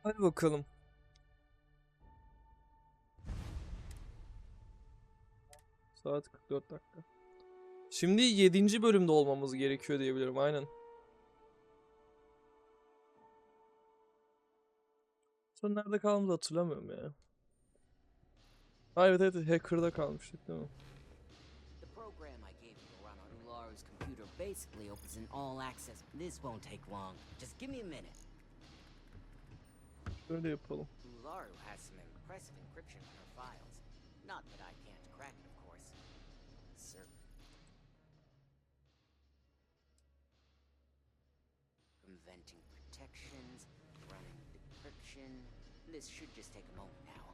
Hadi bakalım. Saat 44 dakika. Şimdi 7. bölümde olmamız gerekiyor diyebilirim, aynen. Son nerede kaldığımızı hatırlamıyorum ya. Ha, evet evet, Hacker'da kalmıştık değil mi? The program I gave you to run on Ularu's computer basically opens an all-access. This won't take long. Just give me a minute. Öyle yapalım. Ularu has some impressive encryption on her files. Not that I can't crack it, of course. Circumventing protections, running decryption. This should just take a moment now.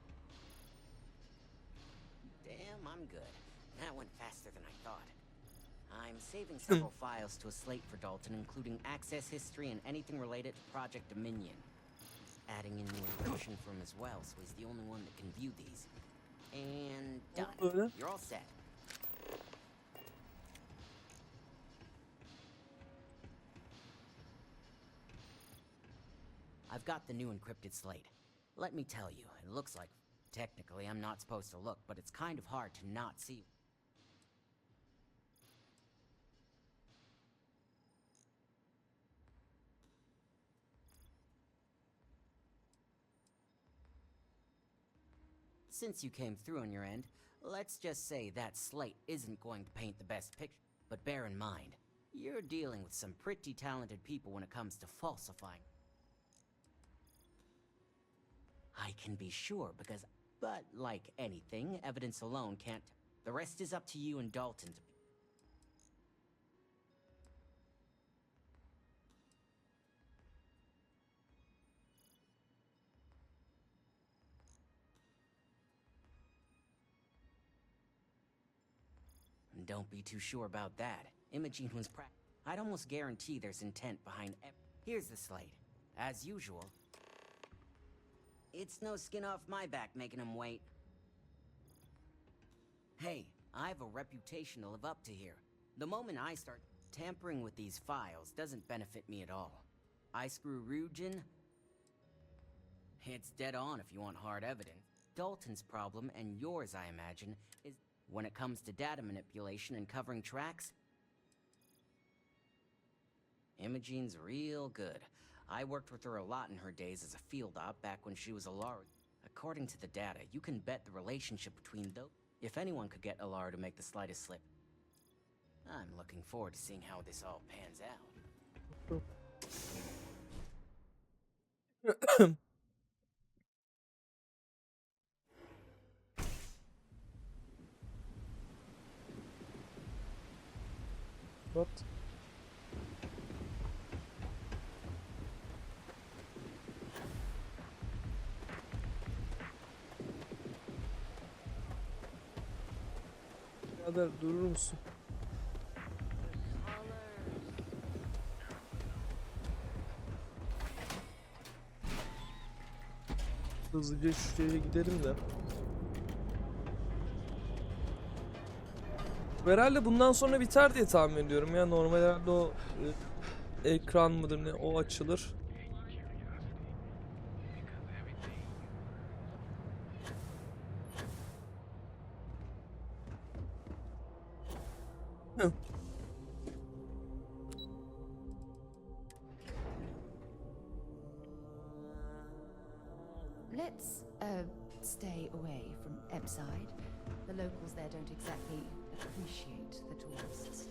Damn, I'm good. That went faster than I thought. I'm saving several files to a slate for Dalton, including access history and anything related to Project Dominion. Adding in the encryption for him as well, so he's the only one that can view these. And done. You're all set. I've got the new encrypted slate. Let me tell you, it looks like, technically I'm not supposed to look, but it's kind of hard to not see. Since you came through on your end, let's just say that slate isn't going to paint the best picture. But bear in mind, you're dealing with some pretty talented people when it comes to falsifying. I can be sure because, but like anything, evidence alone can't. The rest is up to you and Dalton to. Don't be too sure about that. Imogene was I'd almost guarantee there's intent behind Here's the slate. As usual. It's no skin off my back making him wait. Hey, I have a reputation to live up to here. The moment I start tampering with these files doesn't benefit me at all. I screw Ryujin. It's dead on if you want hard evidence. Dalton's problem, and yours I imagine, is when it comes to data manipulation and covering tracks. Imogene's real good. I worked with her a lot in her days as a field op back when she was Alara. According to the data, you can bet the relationship between those. If anyone could get Alara to make the slightest slip. I'm looking forward to seeing how this all pans out. What? Birader durur musun? Hızlıca şuraya gidelim de. Herhalde bundan sonra biter diye tahmin ediyorum ya. Normalde o ekran mıdır ne, o açılır. Let's stay away from Ebside. The locals there don't exactly appreciate the tourists.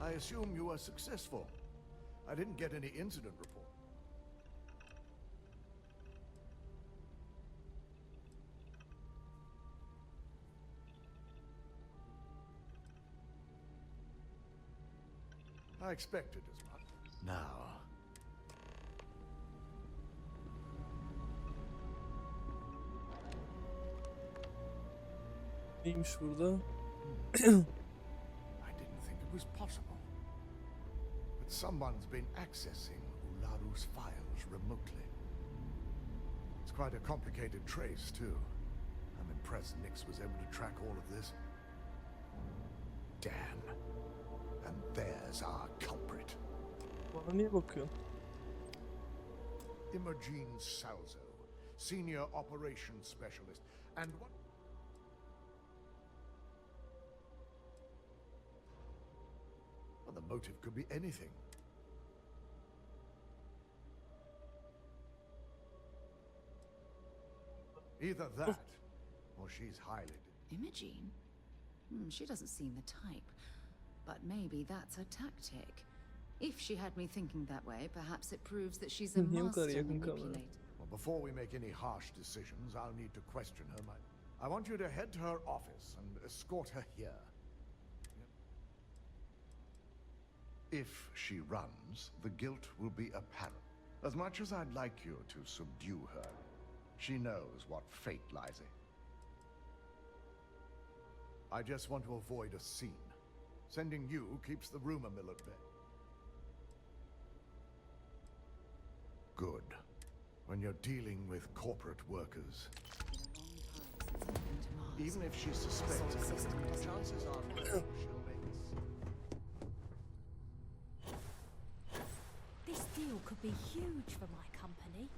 I assume you were successful. I didn't get any incident report. I expected as much. Now. Neymiş burada? I didn't think it was possible. But someone's been accessing Ularu's files remotely. It's quite a complicated trace, too. I'm impressed Nix was able to track all of this. Dan. And there's our culprit. Bana niye bakıyorsun? Imogen Salzo, Senior Operations Specialist. And what... Well, the motive could be anything. Either that, or she's highly... Imogen? She doesn't seem the type. But maybe that's her tactic. If she had me thinking that way, perhaps it proves that she's a Niye bu kadar master yakın kamera? manipulator. Well, before we make any harsh decisions, I'll need to question her mind. I want you to head to her office and escort her here. If she runs, the guilt will be apparent. As much as I'd like you to subdue her, she knows what fate lies in. I just want to avoid a scene. Sending you keeps the rumor mill at bay. Good. When you're dealing with corporate workers, even if she suspects, chances are she'll make us. This deal could be huge for my company.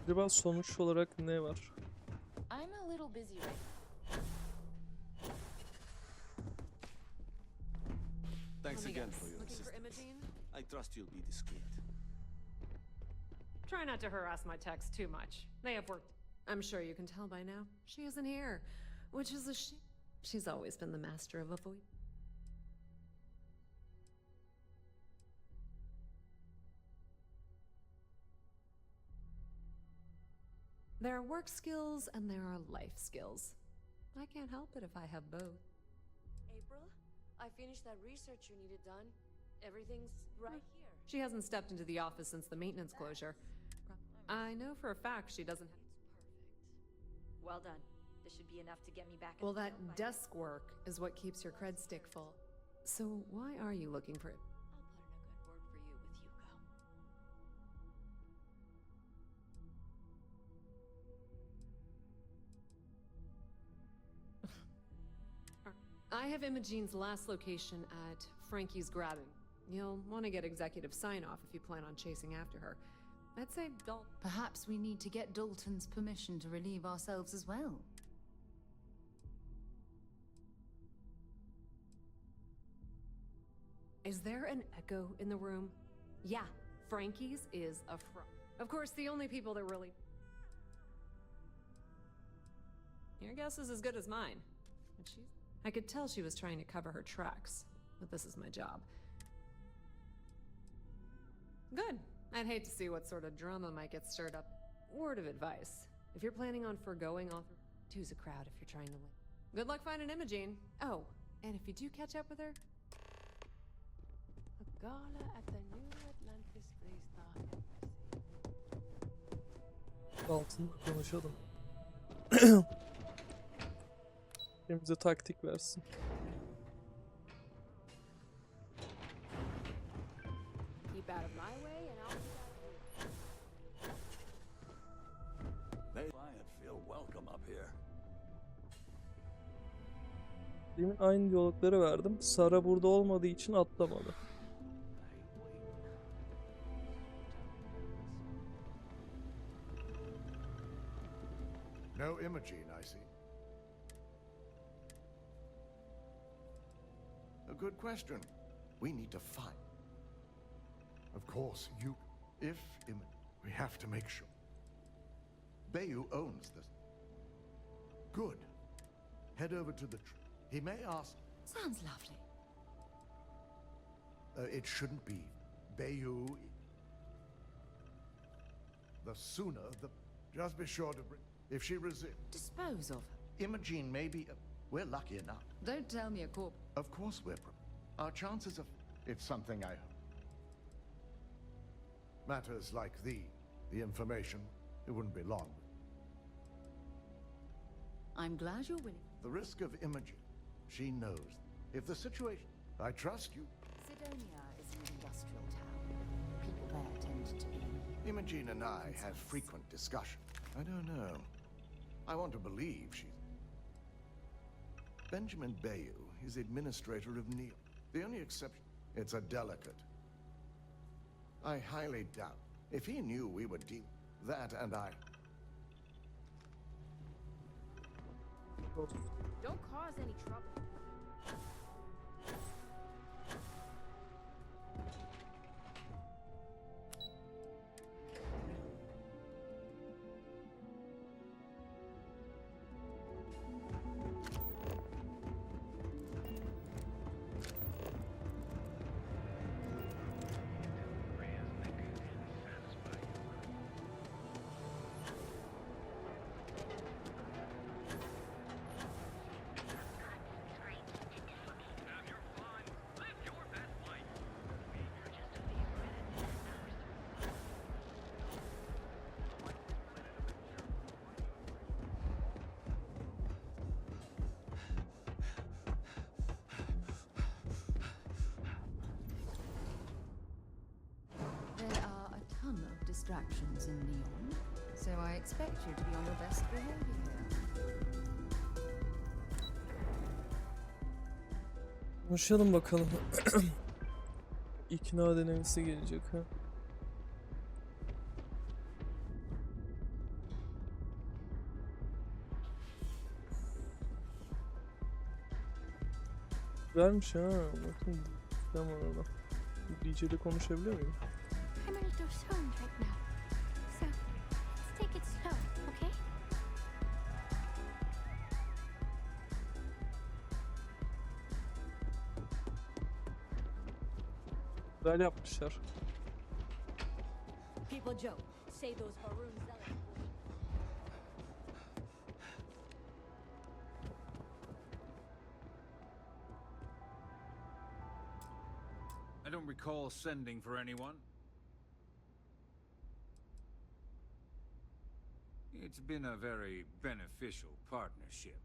Acaba sonuç olarak ne var? I'm a little busy right now. Thanks again for your Looking for assistance. Imogen? I trust you'll be discreet. Try not to harass my texts too much. They have worked. I'm sure you can tell by now. She isn't here, which is a shame. She's always been the master of avoid. There are work skills and there are life skills. I can't help it if I have both. April, I finished that research you needed done. Everything's right here. She hasn't stepped into the office since the maintenance closure. I know for a fact she doesn't. Perfect. Well done. This should be enough to get me back. Well, that desk work is what keeps your cred stick full. So why are you looking for it? I'll put in a good word for you with Hugo. I have Imogen's last location at Frankie's Grabbing. You'll want to get executive sign-off if you plan on chasing after her. I'd say Dalton. Perhaps we need to get Dalton's permission to relieve ourselves as well. Is there an echo in the room? Yeah, Frankie's is a front. Of course, the only people that really... Your guess is as good as mine. But I could tell she was trying to cover her tracks, but this is my job. Good. I'd hate to see what sort of drama might get stirred up. Word of advice. If you're planning on foregoing author, two's a crowd if you're trying to win. Good luck finding Imogen. Oh, and if you do catch up with her... A gala at the New Atlantis Freestar Embassy. Altınla konuşalım. Bize taktik versin. Keep out of my way and I'll be out of yours. Client feel welcome up here. Demin aynı diyalogları verdim. Sara burada olmadığı için atlamadı. No Imogen, I see. A good question. We need to find. Of course, we have to make sure. Bayou owns this. Good. Head over to the he may ask. Sounds lovely. It shouldn't be. Bayou. The sooner, the... Just be sure to bring... If she resists... Dispose of her. Imogen may be... we're lucky enough. Don't tell me a corp. Of course we're... Our chances of... It's something I... Matters like the information, it wouldn't be long. I'm glad you're winning. The risk of Imogen, she knows. If the situation... I trust you. Sidonia is an industrial town. People there tend to be Imogen and I have frequent discussion. I don't know. I want to believe she's... Benjamin Bayou is administrator of Neil. The only exception... It's a delicate. I highly doubt. If he knew we were deep, that and I... Don't cause any trouble. There are a ton of distractions in Neon, so I expect you to be on your best behavior here. Konuşalım bakalım. İkna denemesi gelecek ha. Güzelmiş ha. Bakın. Tamam orada. DJ'de konuşabiliyor muyum? I'm a little stoned right now. So, let's take it slow, okay? Güzel yapmışlar. People joke, say those Haroon zealots. I don't recall sending for anyone. It's been a very beneficial partnership.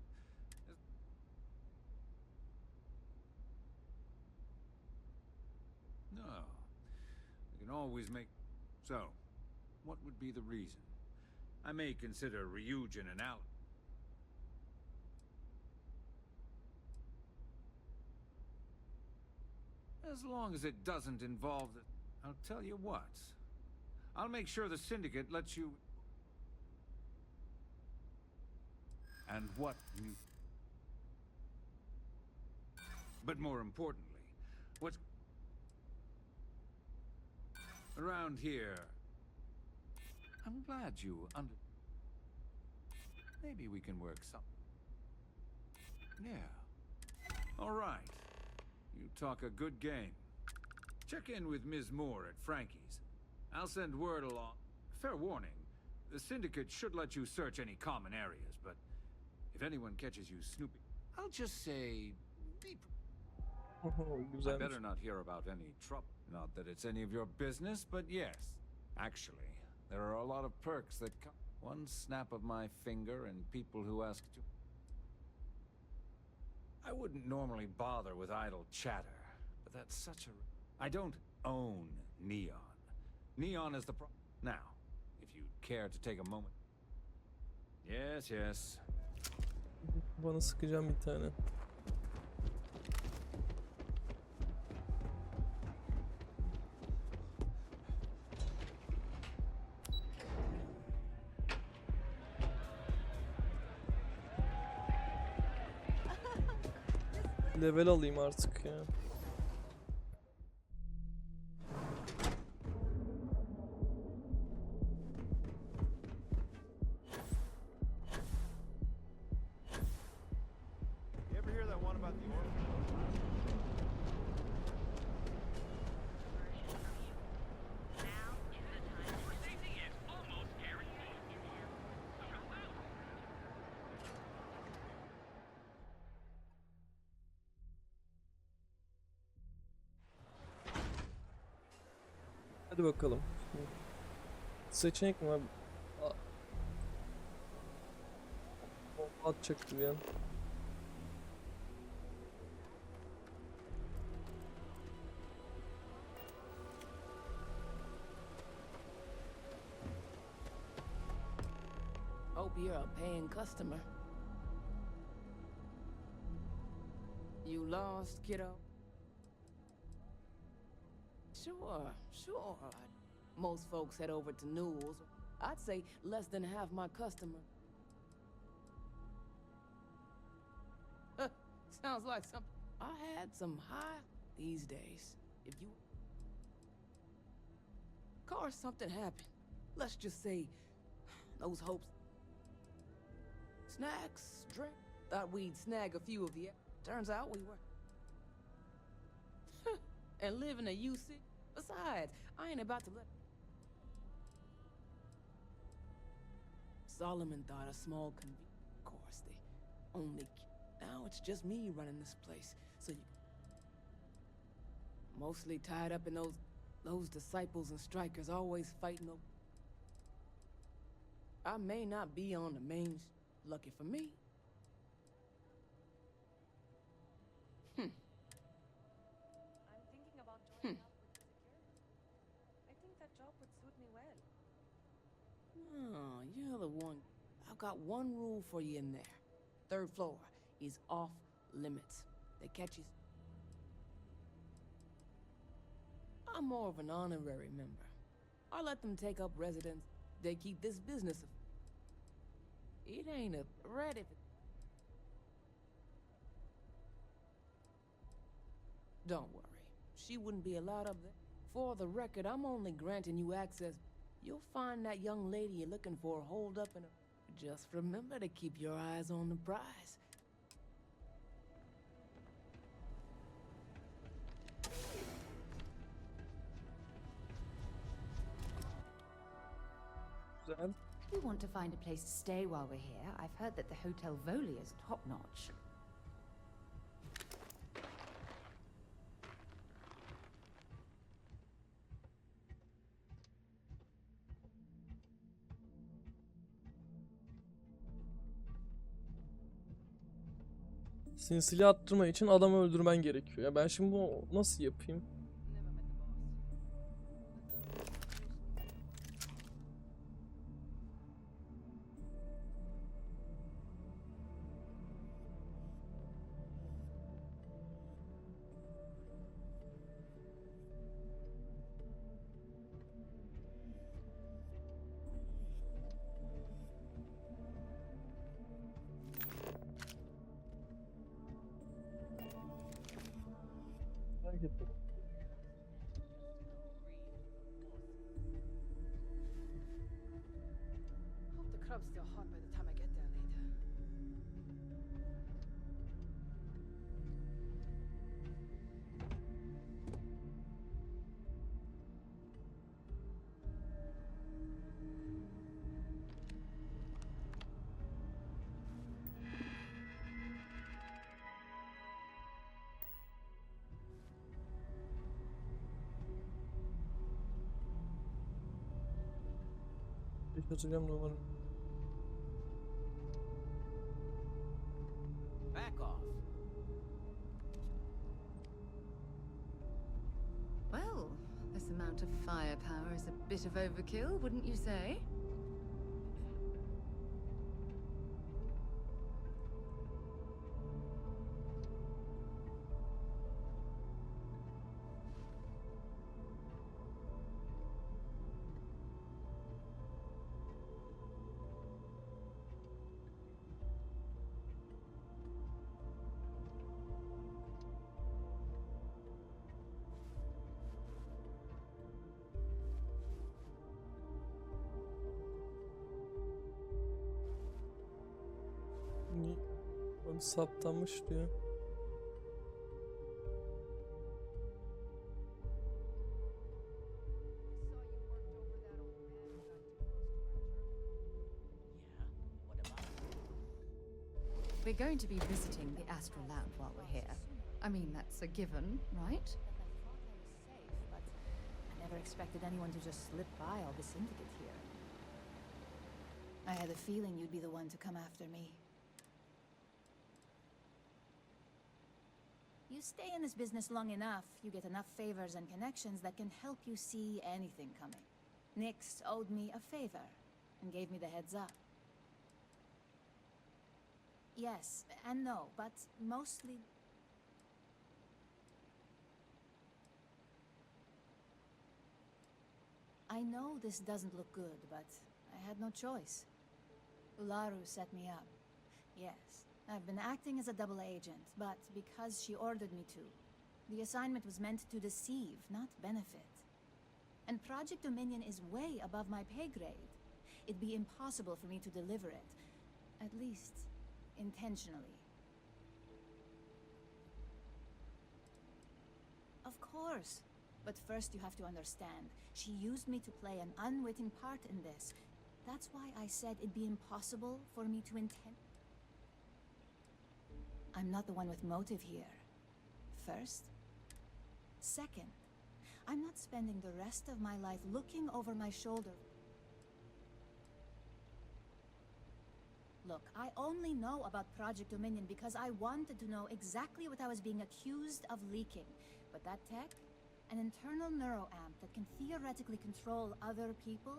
No. We can always make... So, what would be the reason? I may consider Ryujin and Al... As long as it doesn't involve the... I'll tell you what. I'll make sure the Syndicate lets you... And what you... But more importantly, what's... Around here... I'm glad you under... Maybe we can work something. Yeah. All right. You talk a good game. Check in with Ms. Moore at Frankie's. I'll send word along. Fair warning, the Syndicate should let you search any common areas, but if anyone catches you snooping, I'll just say... I Güzelmiş. better not hear about any trouble. Not that it's any of your business, but yes. Actually, there are a lot of perks that come. One snap of my finger and people who ask to... I wouldn't normally bother with idle chatter, but that's such a... I don't own Neon. Neon is the Now, if you'd care to take a moment... Yes, yes. Bana sıkacağım bir tane. Level alayım artık ya. You ever hear that one about the orphan? Hadi bakalım. Seçenek mi abi? Atacaktı bir an. you're a paying customer. You lost, kiddo? Sure, sure. Most folks head over to Newell's. I'd say less than half my customers. Sounds like some. I had some high these days. If you. Of course, something happened. Let's just say those hopes. Snacks, drink. Thought we'd snag a few of you. Turns out we were. And live in a UC. Besides, I ain't about to let. Solomon thought a small convenience. Of course, the only. Now it's just me running this place, so you. Mostly tied up in those disciples and strikers always fighting over. I may not be on the main. Lucky for me. I'm thinking about joining up with security. I think that job would suit me well. Oh, you're the one. I've got one rule for you in there. 3rd floor is off limits. They catch you. I'm more of an honorary member. I let them take up residence. They keep this business. It ain't a threat if it... Don't worry. She wouldn't be allowed up there. For the record, I'm only granting you access. You'll find that young lady you're looking for holed up in a... Just remember to keep your eyes on the prize. Güzel. We want to find a place to stay while we're here. I've heard that the Hotel Voli is top-notch. Sinsili attırma için adamı öldürmen gerekiyor. Ya ben şimdi bunu nasıl yapayım? Fark ettim. Hope the crab's still hot by the time I get there later. Hatırlayacağım numaranı. Back off. Well, this amount of firepower is a bit of overkill, wouldn't you say? Onu saptamış diyor. We're going to be visiting the Astral Lab while we're here. I mean, that's a given, right? I never expected anyone to just slip by all the syndicate here. I had a feeling you'd be the one to come after me. You stay in this business long enough, you get enough favors and connections that can help you see anything coming. Nix owed me a favor and gave me the heads up. Yes and no, but mostly... I know this doesn't look good, but I had no choice. Ularu set me up. Yes, I've been acting as a double agent, but because she ordered me to. The assignment was meant to deceive, not benefit. And Project Dominion is way above my pay grade. It'd be impossible for me to deliver it. At least, intentionally. Of course. But first you have to understand, she used me to play an unwitting part in this. That's why I said it'd be impossible for me to intend. I'm not the one with motive here. First. Second, I'm not spending the rest of my life looking over my shoulder. Look, I only know about Project Dominion because I wanted to know exactly what I was being accused of leaking. But that tech? An internal neuroamp that can theoretically control other people?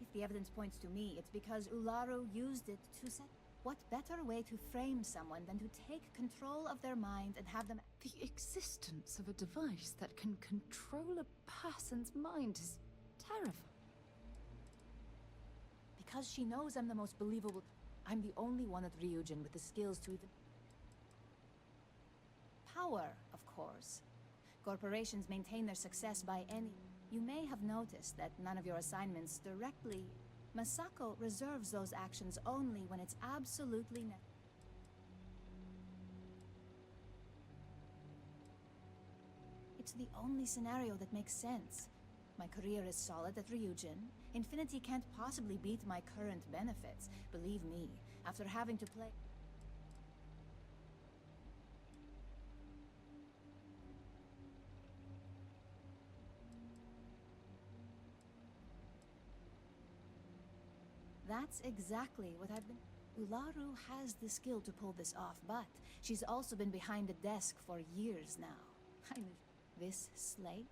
If the evidence points to me, it's because Ularu used it to set... What better way to frame someone than to take control of their mind and have them... The existence of a device that can control a person's mind is terrifying. Because she knows I'm the most believable... I'm the only one at Ryujin with the skills to even... Power, of course. Corporations maintain their success by any... You may have noticed that none of your assignments directly... Masako reserves those actions only when it's absolutely necessary. It's the only scenario that makes sense. My career is solid at Ryujin. Infinity can't possibly beat my current benefits. Believe me, after having to play... That's exactly what I've been... Ularu has the skill to pull this off, but she's also been behind a desk for years now. I knew... This slate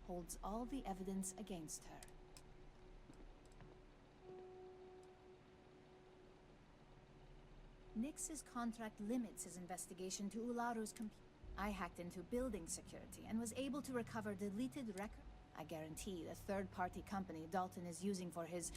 holds all the evidence against her. Nix's contract limits his investigation to Ularu's computer. I hacked into building security and was able to recover deleted records. I guarantee the third-party company Dalton is using for his...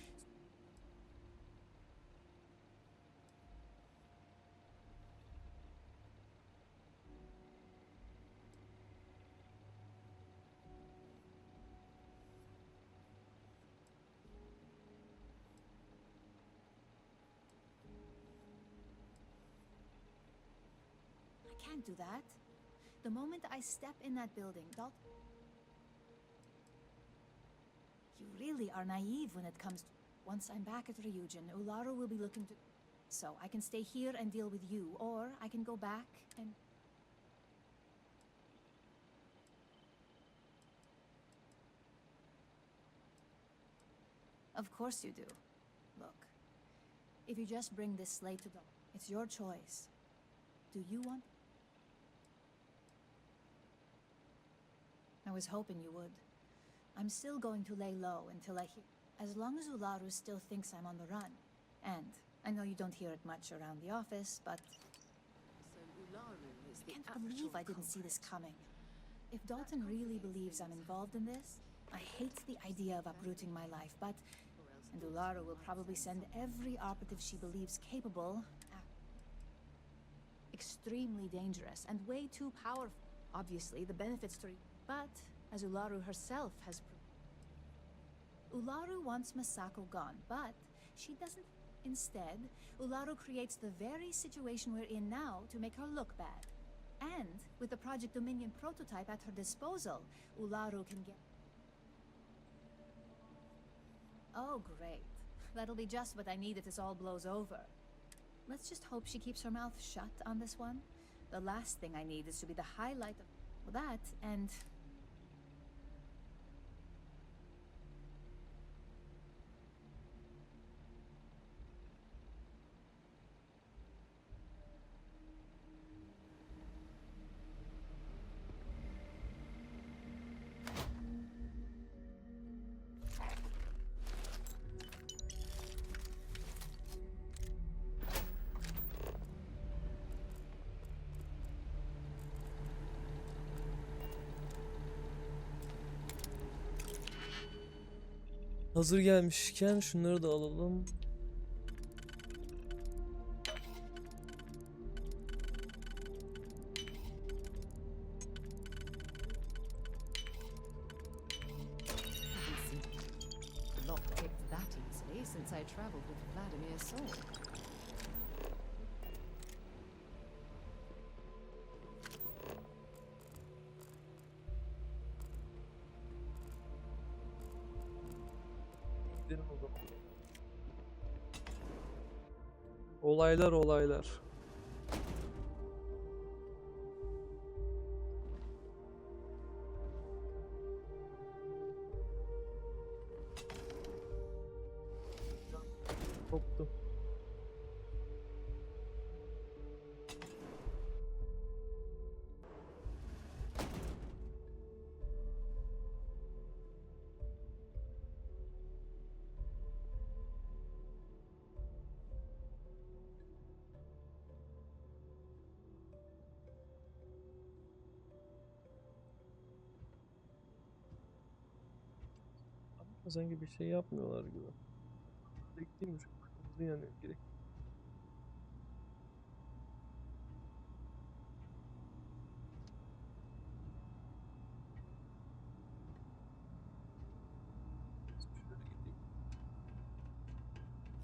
I can't do that. The moment I step in that building, Dalton... You really are naive when it comes to... Once I'm back at Ryujin, Ularu will be looking to... So I can stay here and deal with you, or I can go back and... Of course you do. Look, if you just bring this slate to Dalton, it's your choice. Do you want... I was hoping you would. I'm still going to lay low until I hear... As long as Ularu still thinks I'm on the run. And I know you don't hear it much around the office, but... So Ularu is the I can't believe I didn't see this coming. If Dalton really believes I'm involved in this, I hate the idea of uprooting my life, but... And Ularu will probably send every operative she believes capable... Extremely dangerous and way too powerful. Obviously, the benefits to... But, as Ularu herself has... Ularu wants Masako gone, but she doesn't... Instead, Ularu creates the very situation we're in now to make her look bad. And, with the Project Dominion prototype at her disposal, Ularu can get... Oh, great. That'll be just what I need if this all blows over. Let's just hope she keeps her mouth shut on this one. The last thing I need is to be the highlight of... Well, that, and... Hazır gelmişken şunları da alalım. Lockpicked that easily since I traveled with Vladimir's sword. Gidelim o zaman. Olaylar olaylar. Koptu. Sanki bir şey yapmıyorlar gibi. Bekleyeyim, hızlı yanıyor gerek.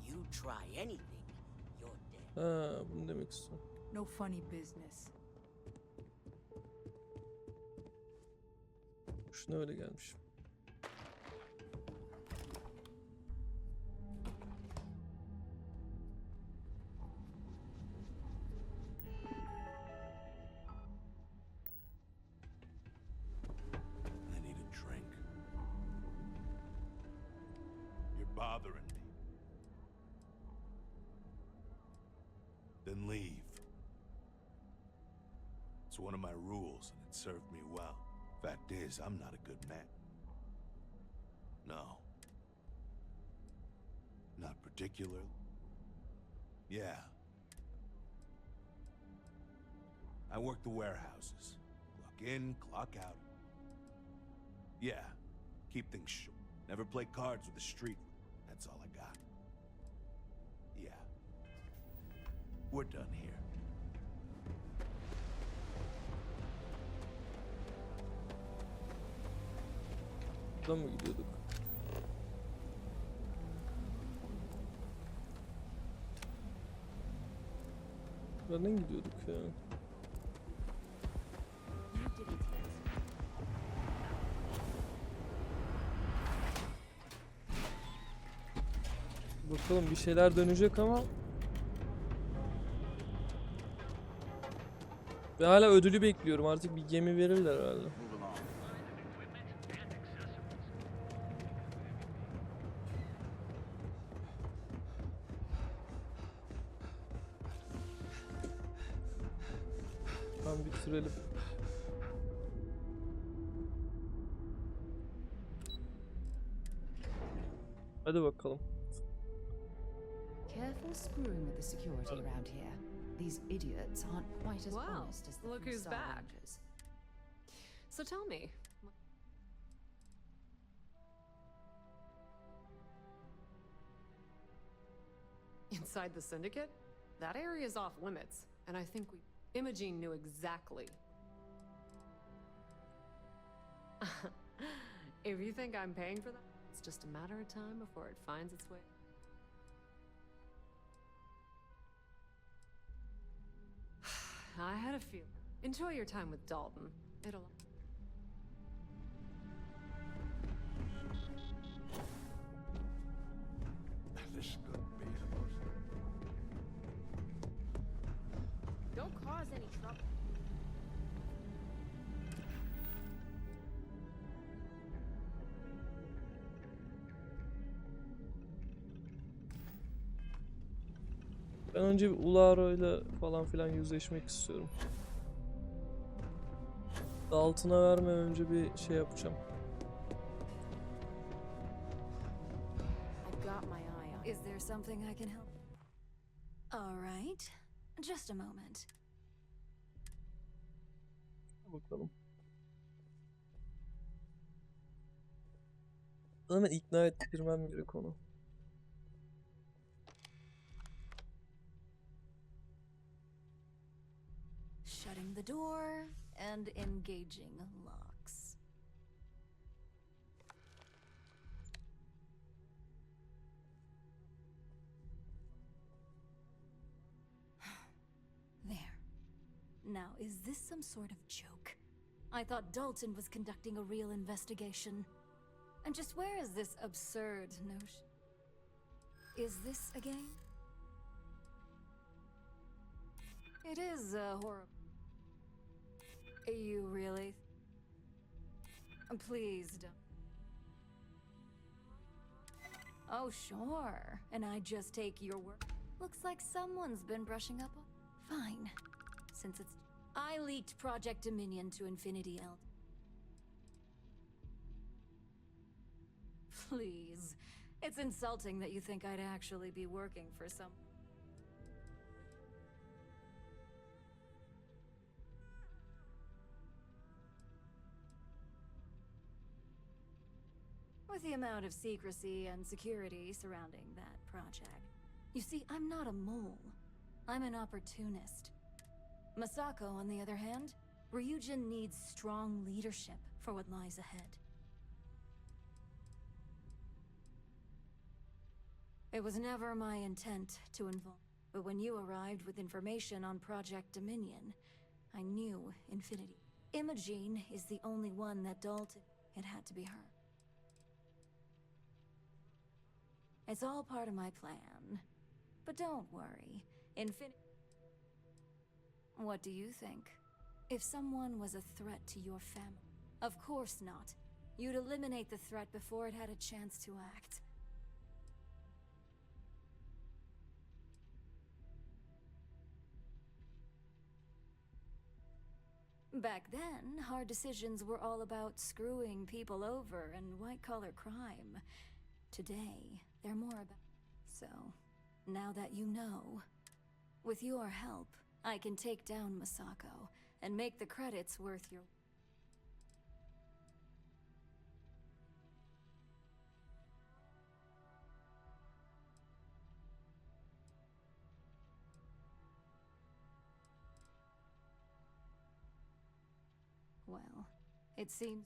You try anything, you're dead. Ha, bunu demek istiyorum. No funny business. Şuna öyle gelmiş. I need a drink. You're bothering me. Then leave. It's one of my rules, and it served me well. Fact is, I'm not a good man. No. Not particularly. Yeah. I work the warehouses. Clock in, clock out. Yeah. Keep things short. Never play cards with the street. That's all I got. Yeah. We're done here. Buradan mı gidiyorduk? Buradan gidiyorduk ya. Bakalım bir şeyler dönecek ama ve hala ödülü bekliyorum. Artık bir gemi verirler herhalde. Tamam, bitirelim. Hadi bakalım. Careful screwing with the security around here. These idiots aren't quite as Wow, honest as the look who's Star back. Rangers. So tell me, inside the Syndicate, that area is off limits, and I think Imogene knew exactly. If you think I'm paying for that, it's just a matter of time before it finds its way. I had a feeling. Enjoy your time with Dalton. It'll... This couldn't be the most. Don't cause any trouble. Ben önce bir Ularo'yla falan filan yüzleşmek istiyorum. Altına verme, önce bir şey yapacağım. I've got my eye on. Is there something I can help? All right. Just a moment. Bakalım. Hemen ikna ettirmem gerek onu. Shutting the door and engaging locks. There. Now, is this some sort of joke? I thought Dalton was conducting a real investigation. And just where is this absurd notion? Is this a game? It is horrible. You really? Please don't. Oh, sure. And I just take your word. Looks like someone's been brushing up on. Fine. Since it's... I leaked Project Dominion to Infinity L. Please. It's insulting that you think I'd actually be working for some... With the amount of secrecy and security surrounding that project. You see, I'm not a mole. I'm an opportunist. Masako, on the other hand, Ryujin needs strong leadership for what lies ahead. It was never my intent to involve, but when you arrived with information on Project Dominion, I knew Infinity. Imogene is the only one that Dalton. It had to be her. It's all part of my plan. But don't worry, What do you think? If someone was a threat to your family? Of course not. You'd eliminate the threat before it had a chance to act. Back then, hard decisions were all about screwing people over and white-collar crime. Today, they're more about... So, now that you know, with your help, I can take down Masako and make the credits worth your... Well, it seems...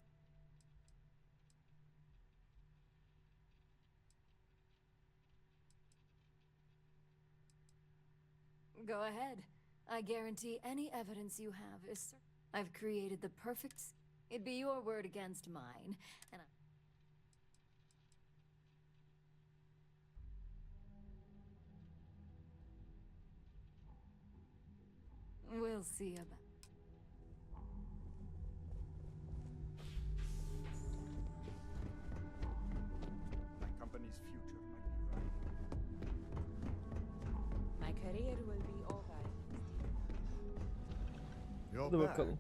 Go ahead. I guarantee any evidence you have is certain. I've created the perfect... It'd be your word against mine, and we'll see about... My company's future might be right. My career will be over. You're Hadi back. bakalım.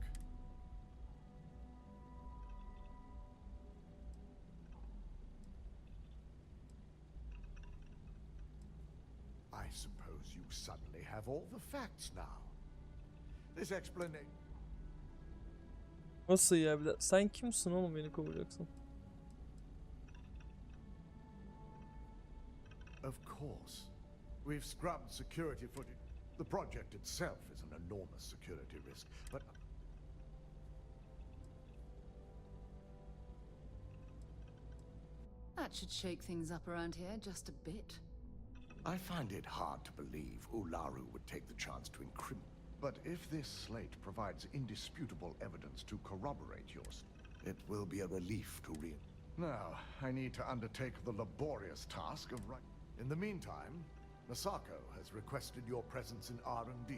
I suppose you suddenly have all the facts now. This explanation... Nasıl ya bir de? Sen kimsin oğlum beni kovacaksın? Of course. We've scrubbed security footage. The project itself is an enormous security risk, but... That should shake things up around here just a bit. I find it hard to believe Ularu would take the chance to incriminate. But if this slate provides indisputable evidence to corroborate yours, it will be a relief to read. Now, I need to undertake the laborious task of writing. In the meantime, Masako has requested your presence in R&D.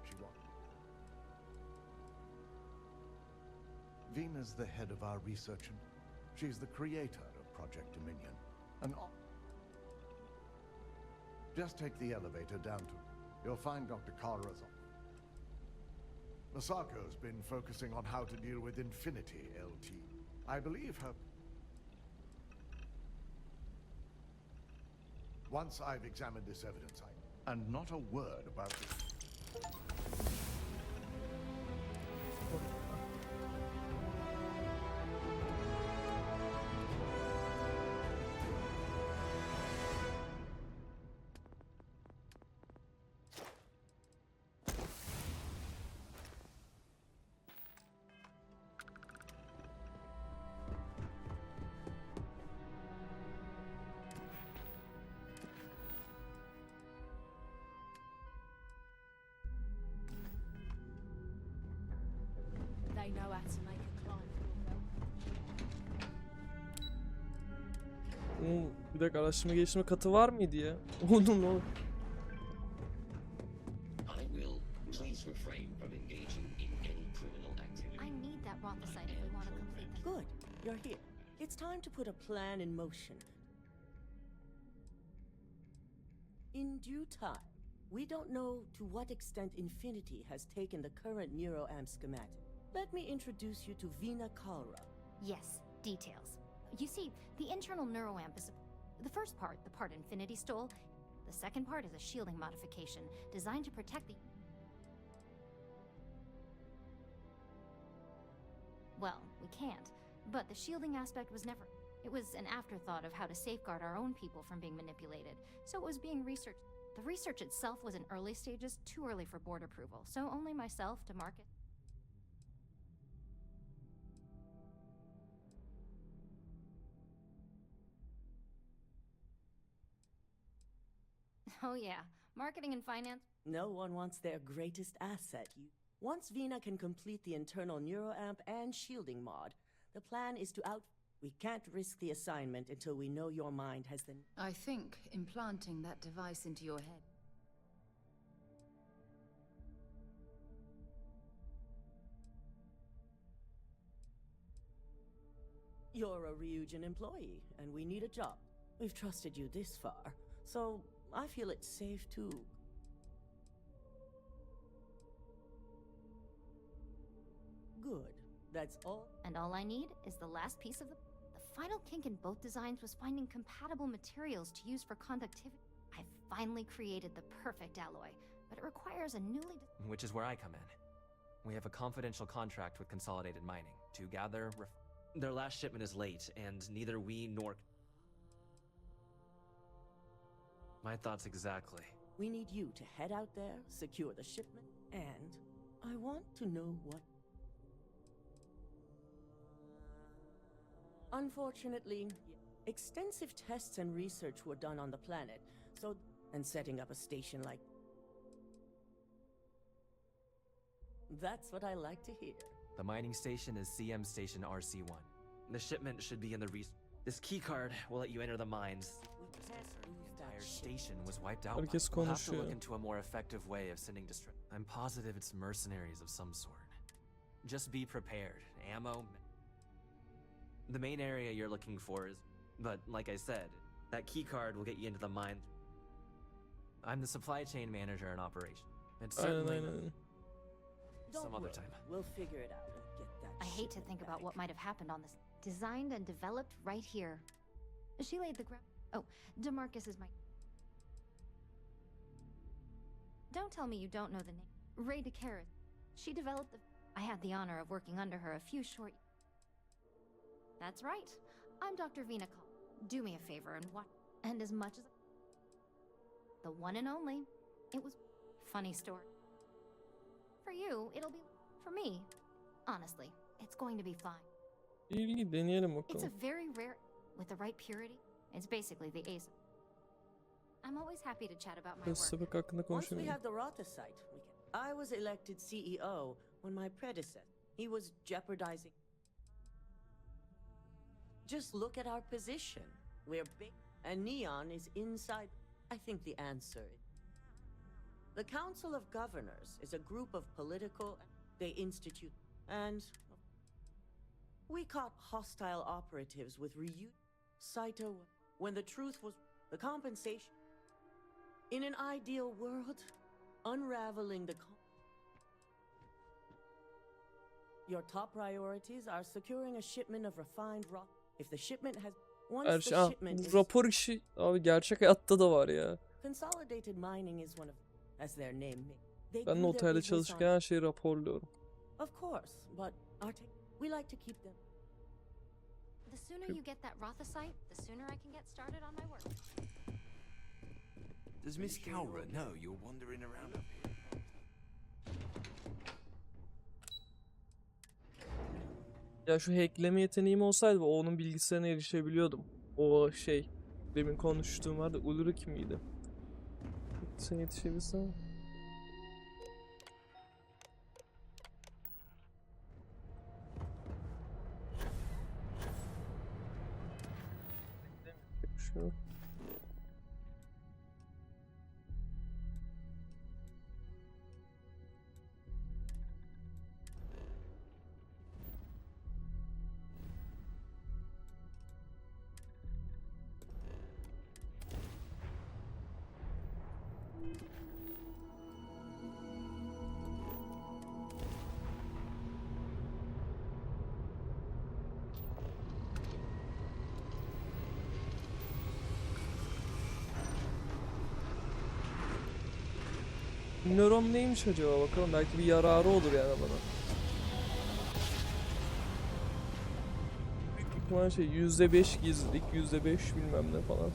She wants... Vina's the head of our research, and she's the creator of Project Dominion. Just take the elevator down to... You'll find Dr. Kara's office. Masako's been focusing on how to deal with Infinity LT. I believe her... Once I've examined this evidence, and not a word about this. Bir dakika, araştırma geliştirme katı var mıydı ya? Oğlum ne oldu? I will please refrain from engaging in any criminal activity. I need that Rothosite if we want to complete the... Good, you're here. It's time to put a plan in motion. In due time, we don't know to what extent Infinity has taken the current neuroamp schematic. Let me introduce you to Vina Kalra. Yes, details. You see, the internal neuroamp is the first part, the part Infinity stole. The second part is a shielding modification designed to protect the... Well, we can't. But the shielding aspect was never... It was an afterthought of how to safeguard our own people from being manipulated. So it was being researched. The research itself was in early stages, too early for board approval. So only myself to market... Oh yeah, marketing and finance... No one wants their greatest asset. Once Vina can complete the internal neuroamp and shielding mod, the plan is to out... We can't risk the assignment until we know your mind has the... I think implanting that device into your head... You're a Ryujin employee, and we need a job. We've trusted you this far, so I feel it's safe to... Good. That's all. And all I need is the last piece of the final kink in both designs was finding compatible materials to use for conductivity. I've finally created the perfect alloy, but it requires a newly... Which is where I come in. We have a confidential contract with Consolidated Mining to gather... Their last shipment is late, and neither we nor... My thoughts exactly. We need you to head out there, secure the shipment, and I want to know what... Unfortunately, extensive tests and research were done on the planet, so... And setting up a station like... That's what I like to hear. The mining station is CM Station RC1. The shipment should be in the This keycard will let you enter the mines. The entire station was wiped out. Herkes We'll have to konuşuyor. look into a more effective way of sending distress. I'm positive it's mercenaries of some sort. Just be prepared. Ammo... The main area you're looking for is... But, like I said, that keycard will get you into the mine. I'm the supply chain manager in operation. It's certainly... Some other time. We'll figure it out and get that I hate to think about what might have happened on this. Designed and developed right here. She laid the ground... Oh, DeMarcus is my... Don't tell me you don't know the name. Ray DeCarrot. She developed the... I had the honor of working under her a few short... That's right. I'm Dr. Vina Call. Do me a favor and watch. And as much as... The one and only. It was... Funny story. For you, it'll be... For me, honestly, it's going to be fine. İyi, deneyelim It's a bakalım. very rare... With the right purity, it's basically the ace. I'm always happy to chat about my work. KÖSTEBEK hakkında Once we konuşalım. have the Rothosite, we can... I was elected CEO when my predecessor... He was jeopardizing... Just look at our position. We're big, and Neon is inside. I think the answer is... The Council of Governors is a group of political... They institute... And... We caught hostile operatives with Ryu... Saito... When the truth was... The compensation... In an ideal world... Unraveling the... Your top priorities are securing a shipment of refined rock... If the shipment has... Once Her the şey, shipment is... bu rapor işi abi gerçek hayatta da var ya. Consolidated Mining is one of... As their name may... They Ben do de their otelde business çalışırken on... her şeyi raporluyorum. Of course, but we like to keep them... The sooner you get that Rothosite, the sooner I can get started on my work. Does Miss Kalra know you're wandering around up here? Ya şu hackleme yeteneğim olsaydı onun bilgisayarına erişebiliyordum. O şey, demin konuştuğum vardı. Ulrich miydi? Sen yetişebilsen. şu. Nöron neymiş acaba, bakalım, belki bir yararı olur yani bana. Büyük ihtimal şey %5 gizlilik, %5 bilmem ne falan.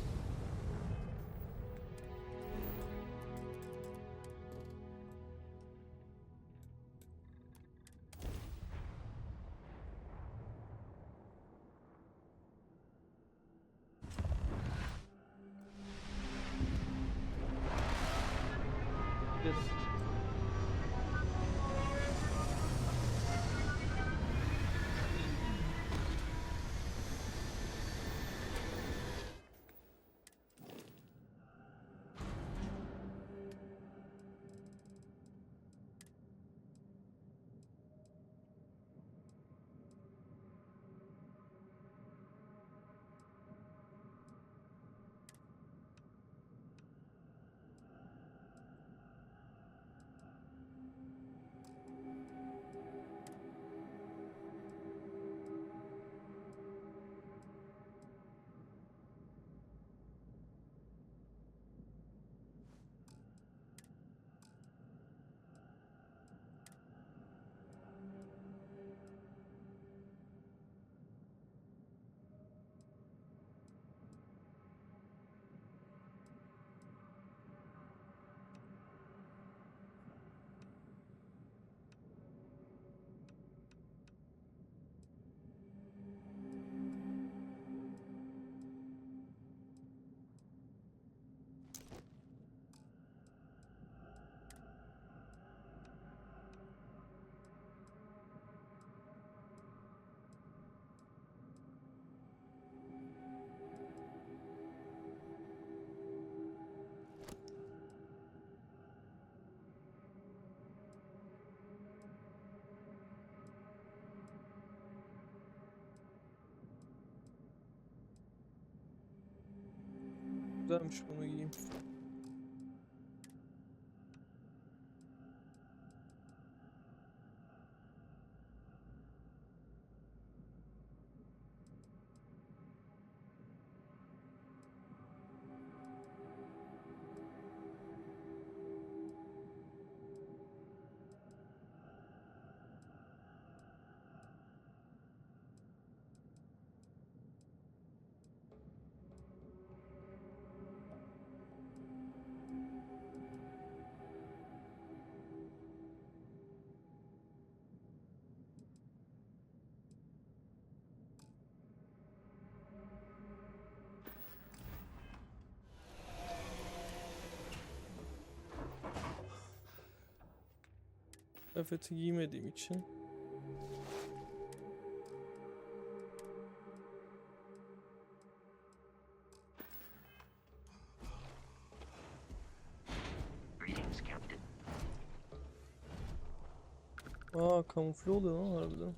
Güzelmiş, bunu giyeyim. Kıyafeti giymediğim için. Aa, kamufle oluyor lan harbiden.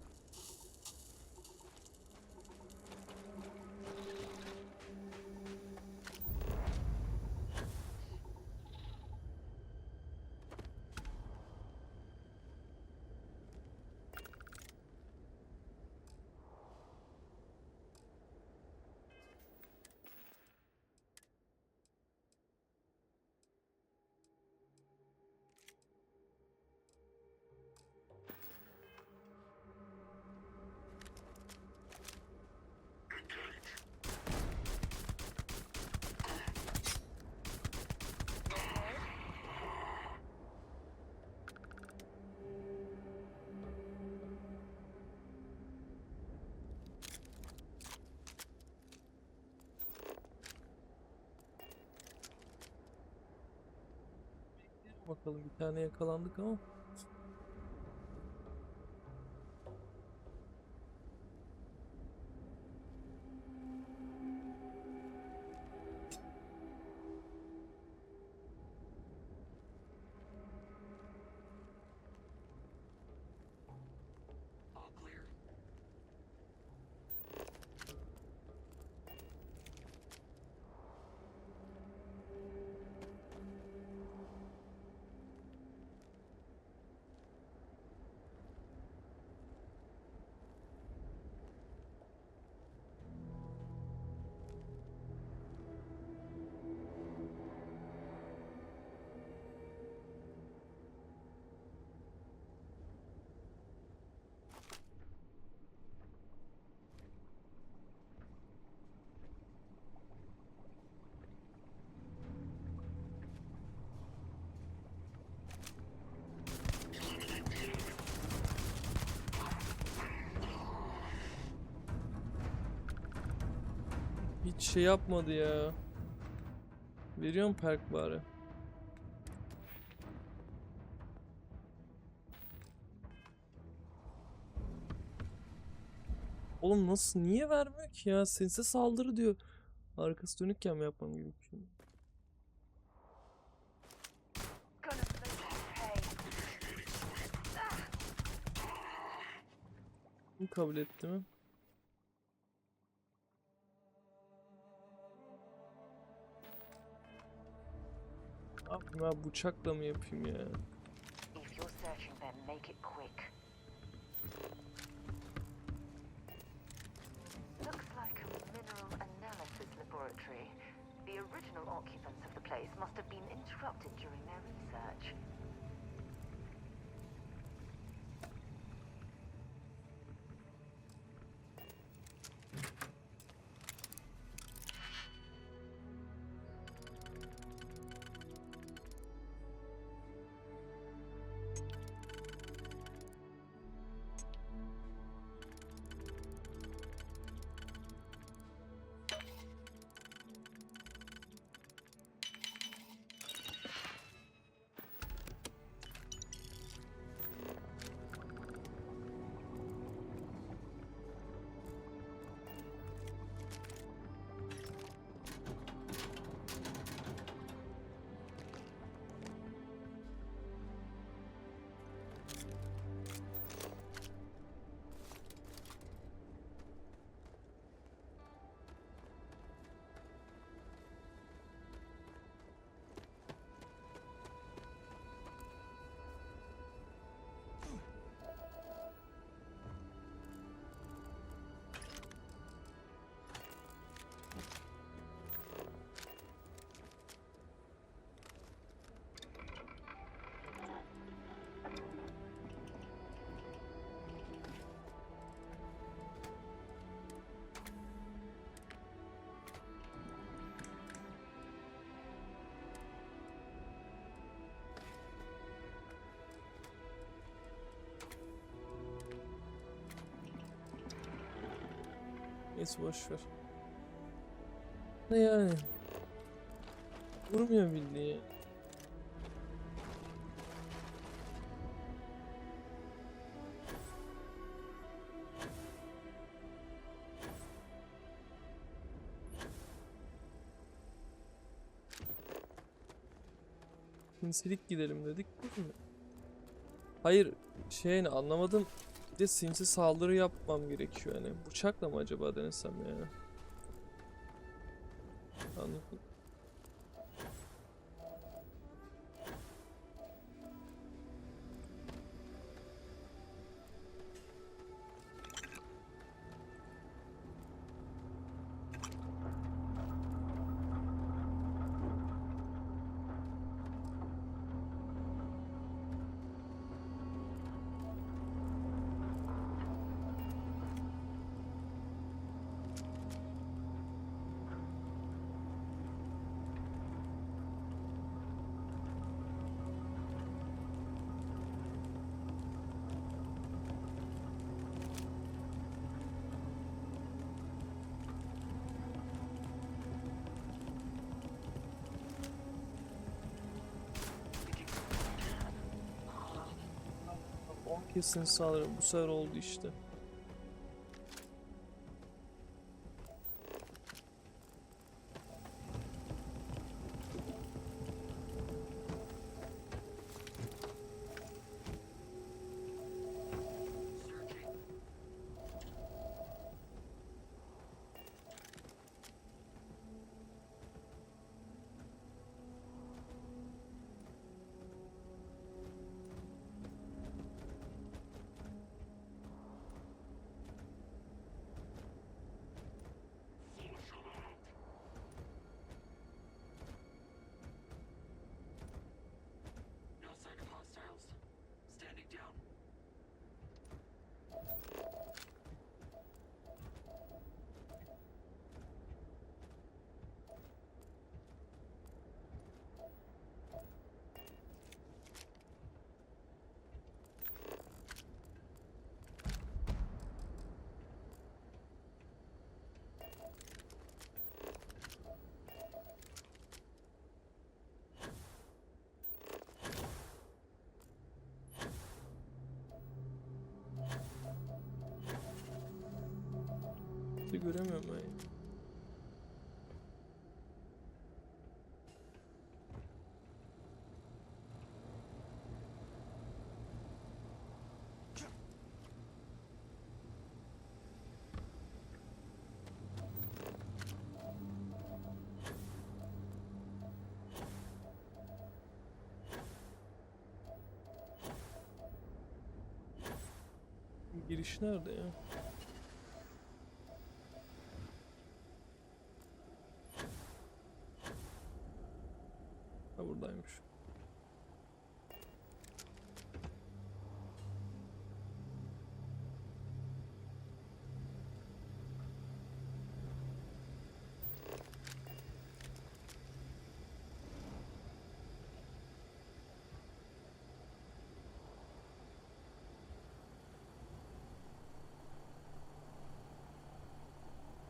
Bakalım, bir tane yakalandık ama. şey yapmadı ya. Veriyorum perk bari. Oğlum nasıl, niye vermiyor ki ya? Sinse saldırı diyor. Arkası dönükken mi yapmam gerekiyor? Bunu kabul etti mi? Ne yapayım abi, bıçakla mı yapayım ya? If you're searching, then make it quick. Looks like a mineral analysis laboratory. The original occupants of the place must have been interrupted during their research. Neyse boşver. Ne yani? Vurmuyor bildiğin. Sinsilik gidelim dedik değil mi? Hayır, şey anlamadım. Bir de sinsi saldırı yapmam gerekiyor hani. Bıçakla mı acaba denesem yani? Anladım. Kesin sağlarım. Bu sefer oldu işte. şey göremiyorum ben. Giriş nerede ya? Ha, buradaymış.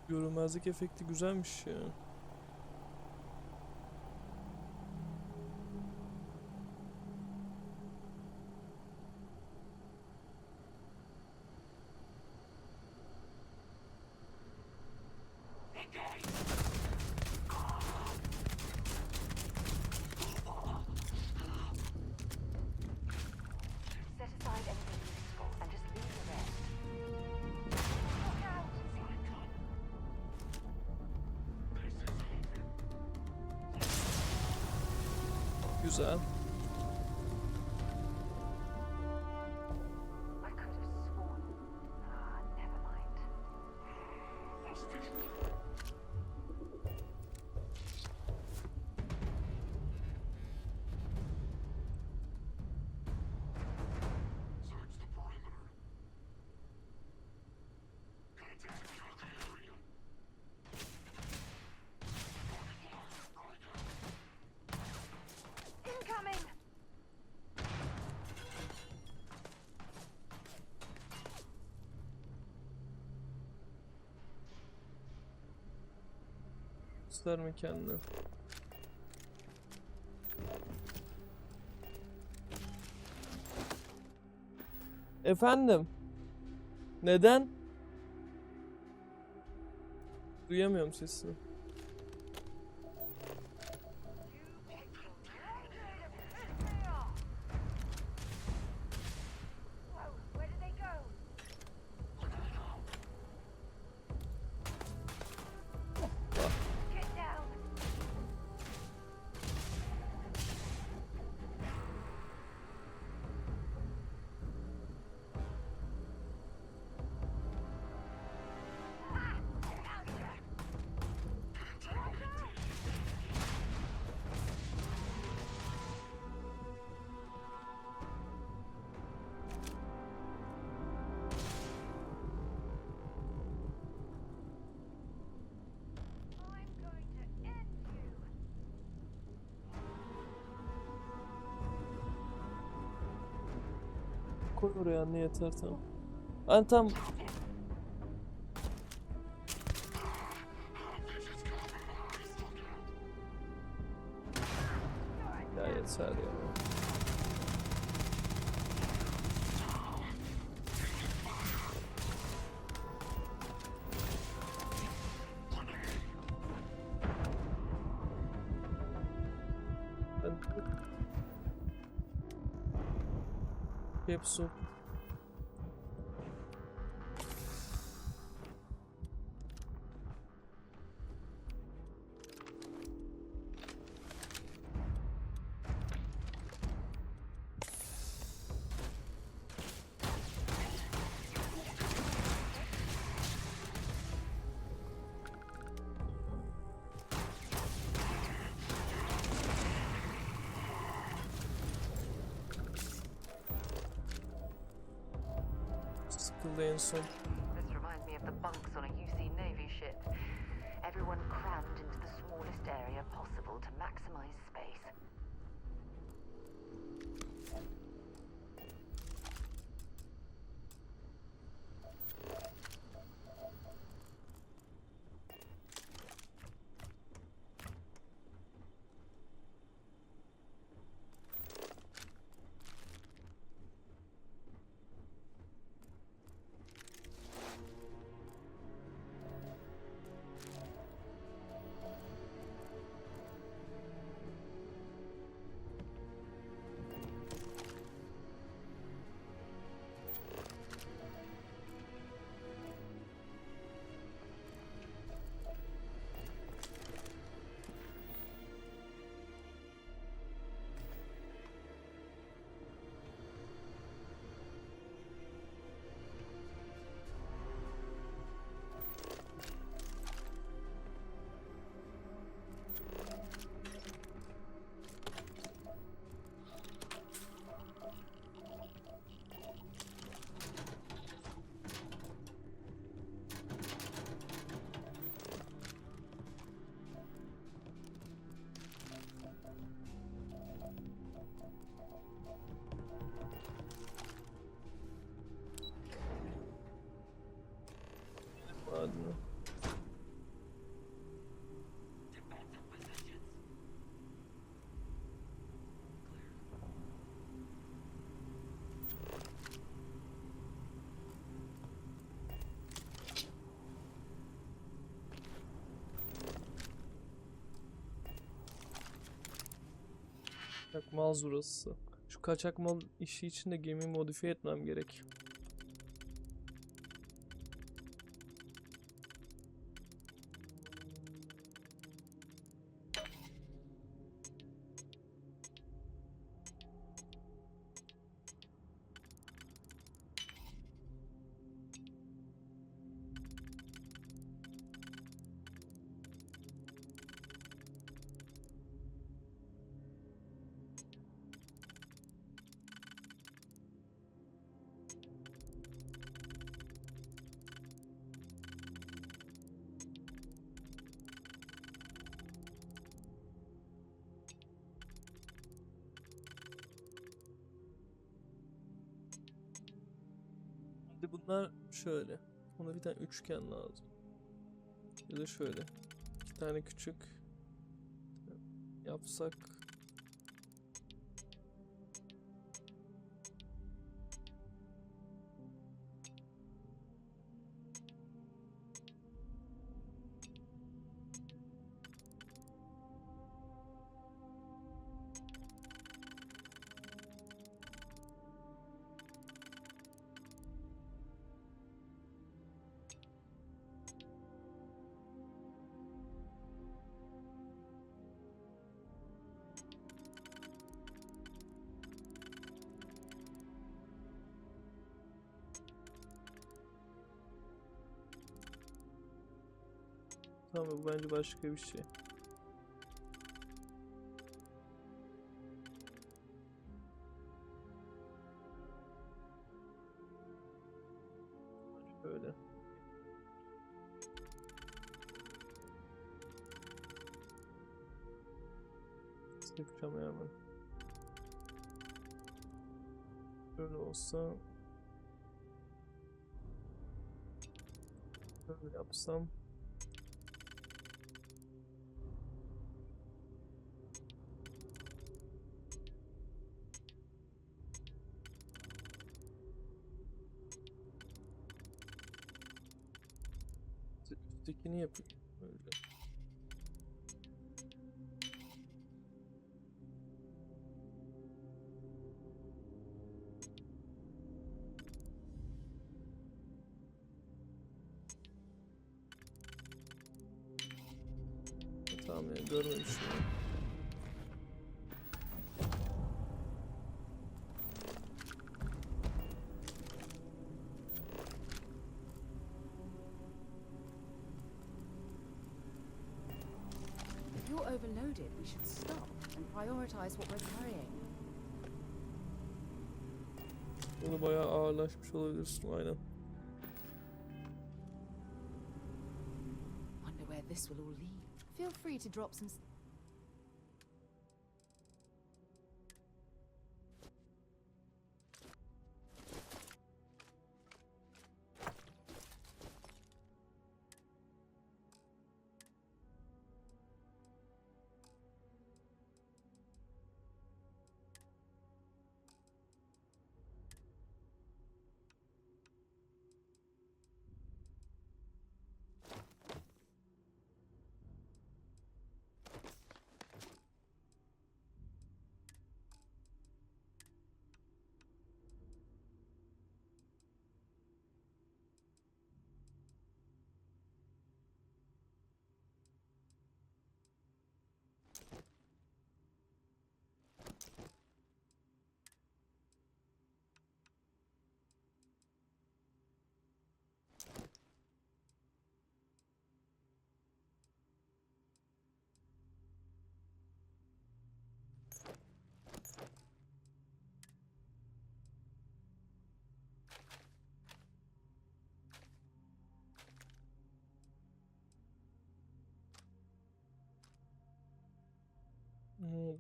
Görünmezlik efekti güzelmiş ya. Set aside anything useful and just leave the rest. Look out! Güzel. I could have sworn. Ah, never mind. Incoming! Gösterme kendini. Efendim? Neden? Duyamıyorum sesini. Whoa, where did they go? Get down! Koy oraya anne, yeter tamam. Ben tam... Ya yeter ya. Hepsi. Sıkıldı en son. This reminds me of the bunks on a UC Navy ship. Everyone crammed into the smallest area possible to maximize space. Kaçak mal burası. Şu kaçak mal işi için de gemiyi modifiye etmem gerek. Şimdi bunlar şöyle. Ona bir tane üçgen lazım. Ya da şöyle. İki tane küçük yapsak. Tamam, bu bence başka bir şey. Şöyle. Yapacağım hemen. Böyle olsa. Böyle yapsam. Üsttekini yapayım. Böyle. Tamam ya, görmemişim. If you're overloaded, we should stop and prioritize what we're carrying. Bunu bayağı ağırlaşmış olabilirsin, aynen. Wonder where this will all lead. Feel free to drop some.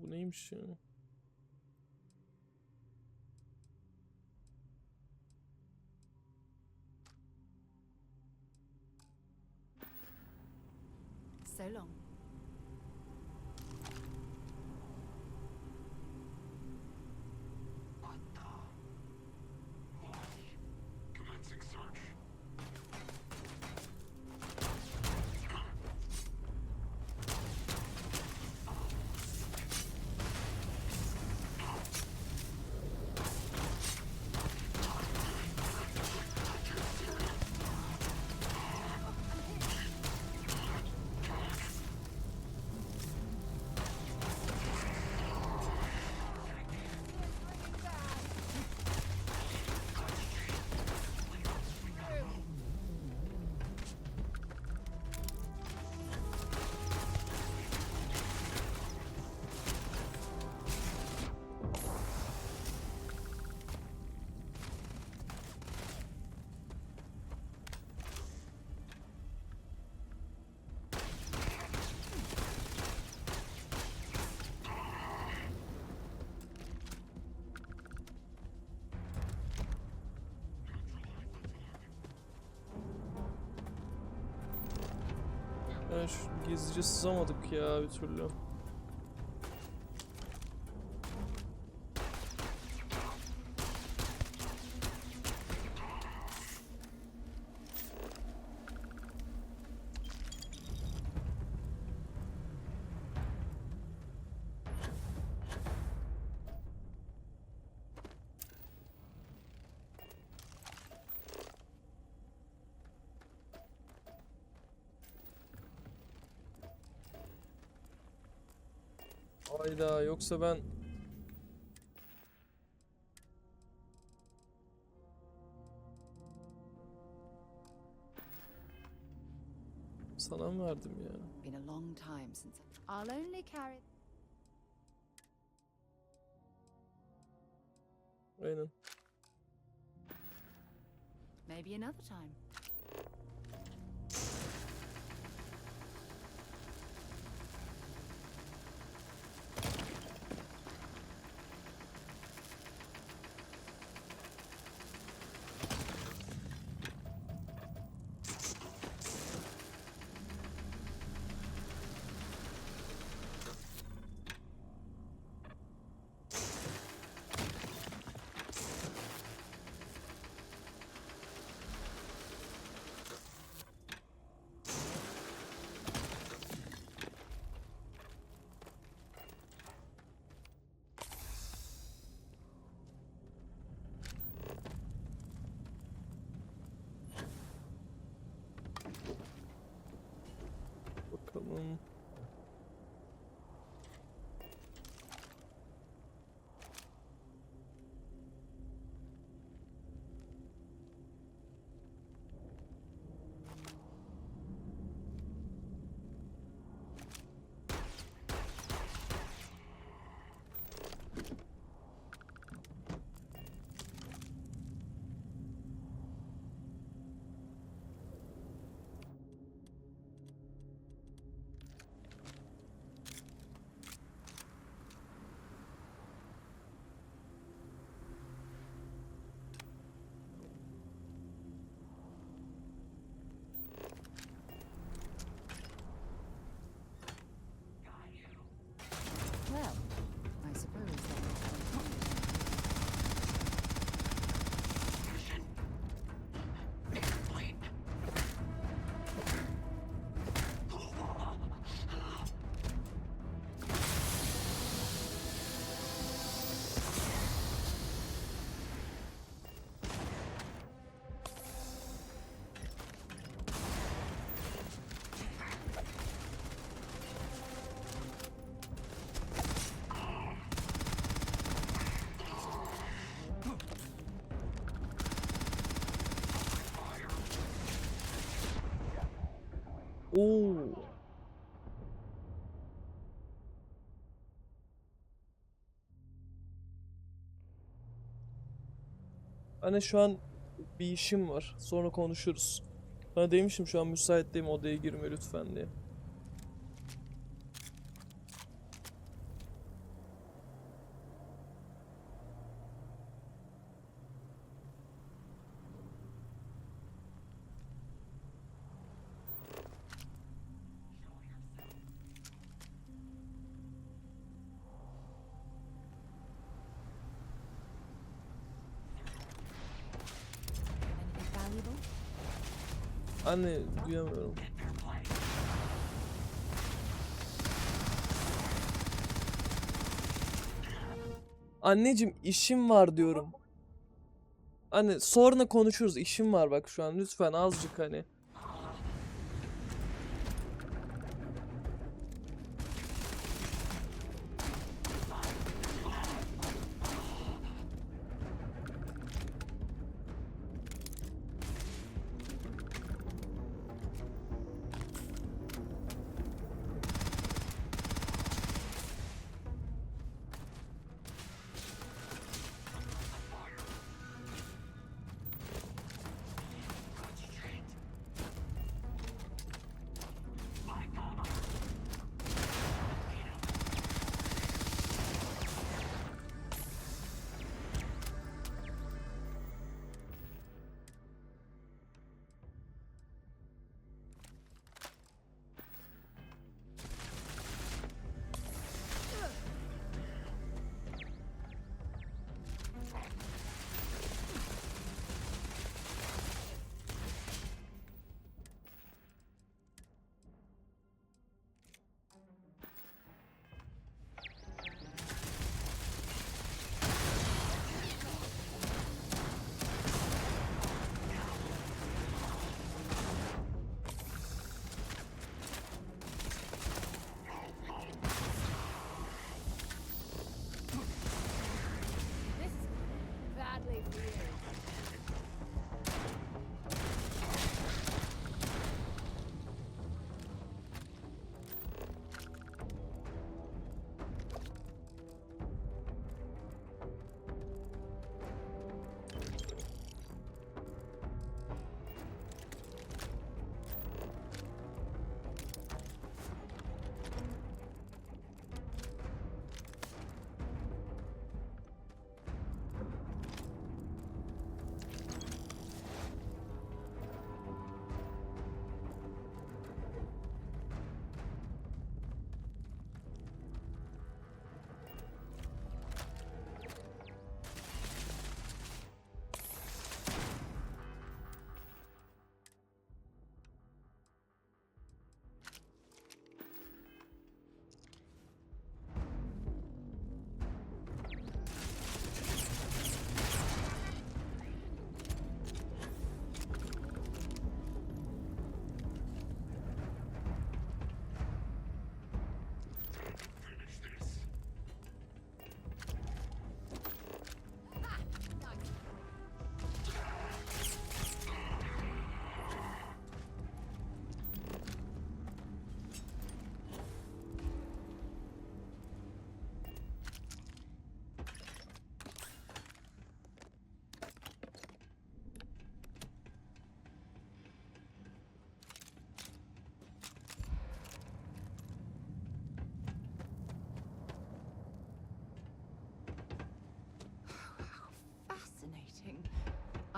Bu neymiş ya? So long. Commencing search. Gizlice sızamadık ya bir türlü. Hayda, yoksa ben sana mı verdim ya? Been a long time since I'll only carry. Aynen. maybe another time. Bakalım. Well, I suppose that Oo. Hani şu an bir işim var. Sonra konuşuruz. Sana demiştim şu an müsait değilim, odaya girme lütfen diye. valuable. Anne duyamıyorum. Anneciğim işim var diyorum. Anne sonra konuşuruz, işim var bak şu an, lütfen azıcık hani.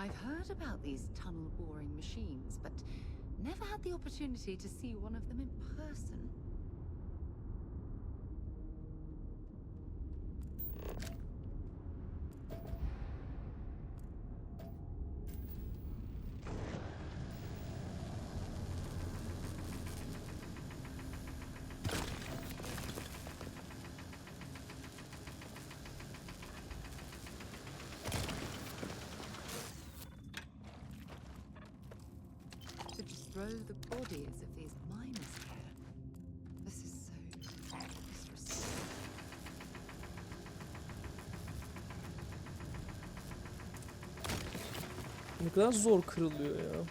I've heard about these tunnel boring machines, but never had the opportunity to see one of them in person. Throw the bodies of these miners here. This is so disrespectful. Ne kadar zor kırılıyor ya.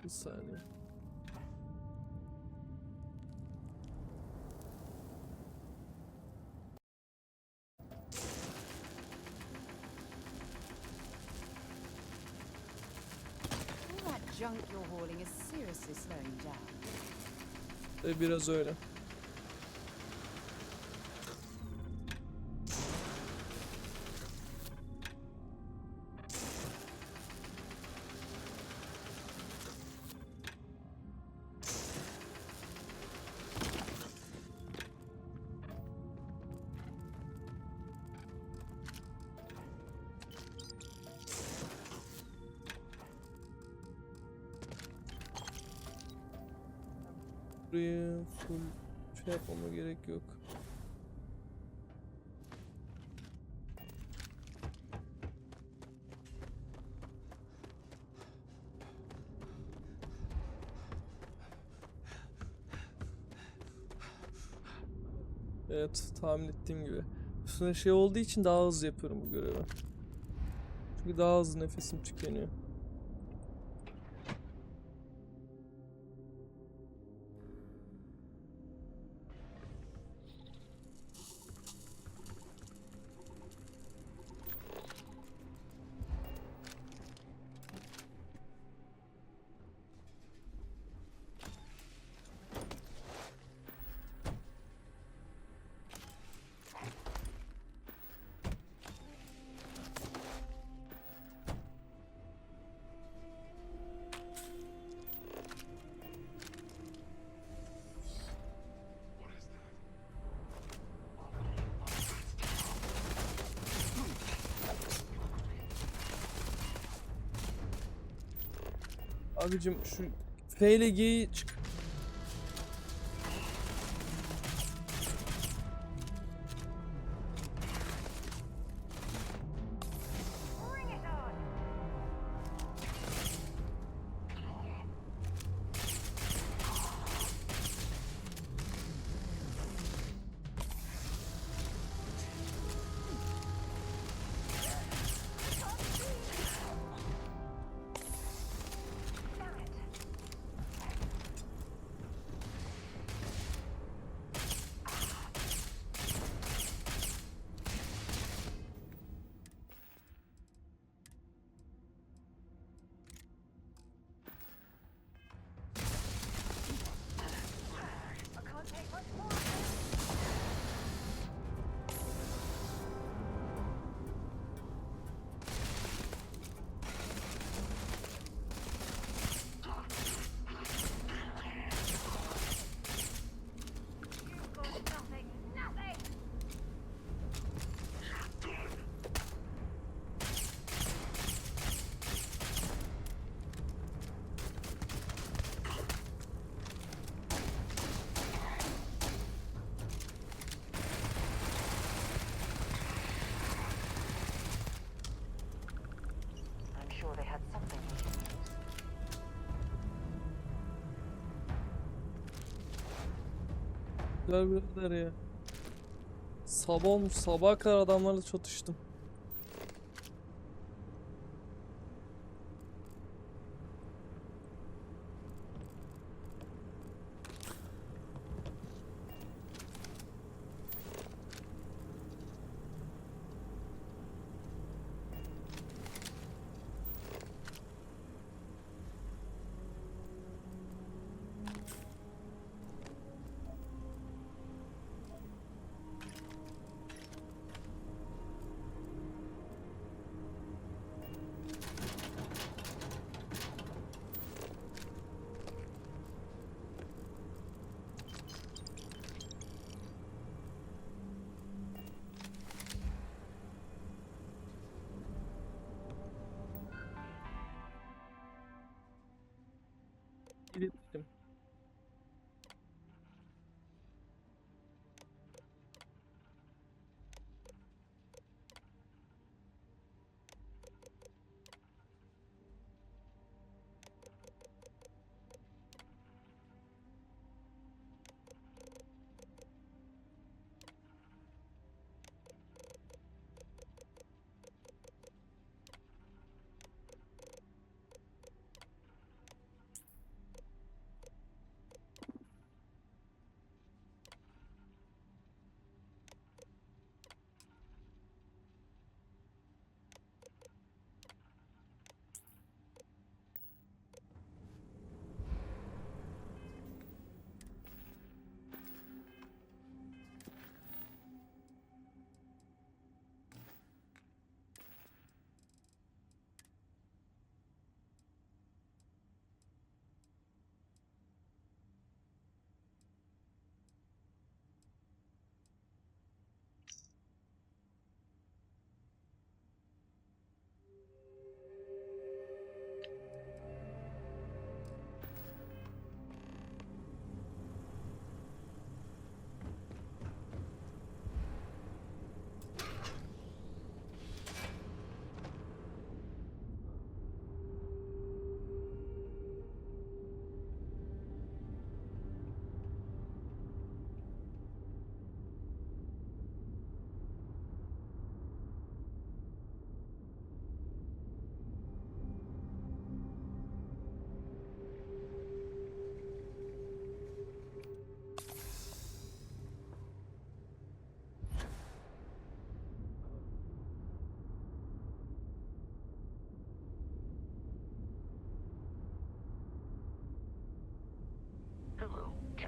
Bir saniye. All that junk you're hauling is seriously slowing you down. Biraz öyle. Buraya full şey yapmama gerek yok. Evet, tahmin ettiğim gibi. Üstüne şey olduğu için daha hızlı yapıyorum bu görevi. Çünkü daha hızlı nefesim tükeniyor. Abicim şu F ile G'yi çık. Birader ya. Sabah olmuş, sabaha kadar adamlarla çatıştım.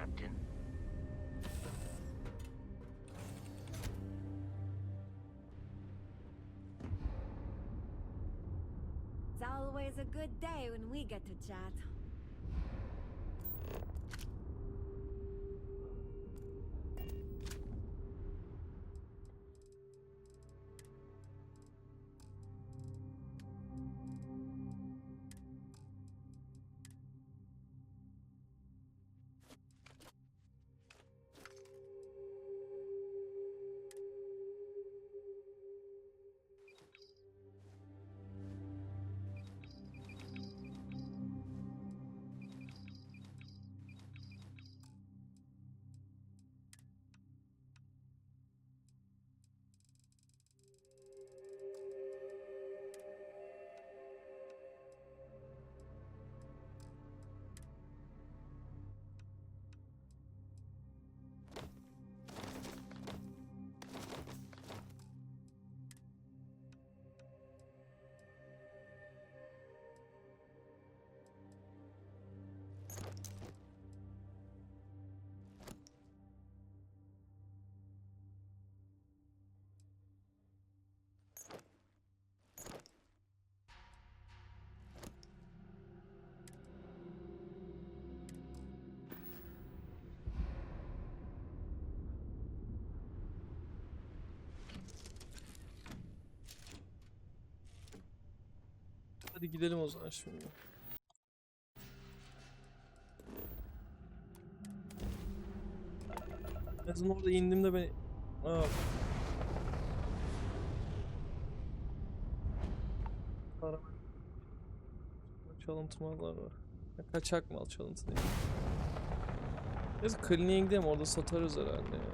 Captain. It's always a good day when we get to chat. Hadi gidelim o zaman şimdi. En azından orada indiğimde ben... Aa. Çalıntı mallar var. Ya, kaçak mal çalıntı değil. Neyse kliniğe gidelim, orada satarız herhalde ya.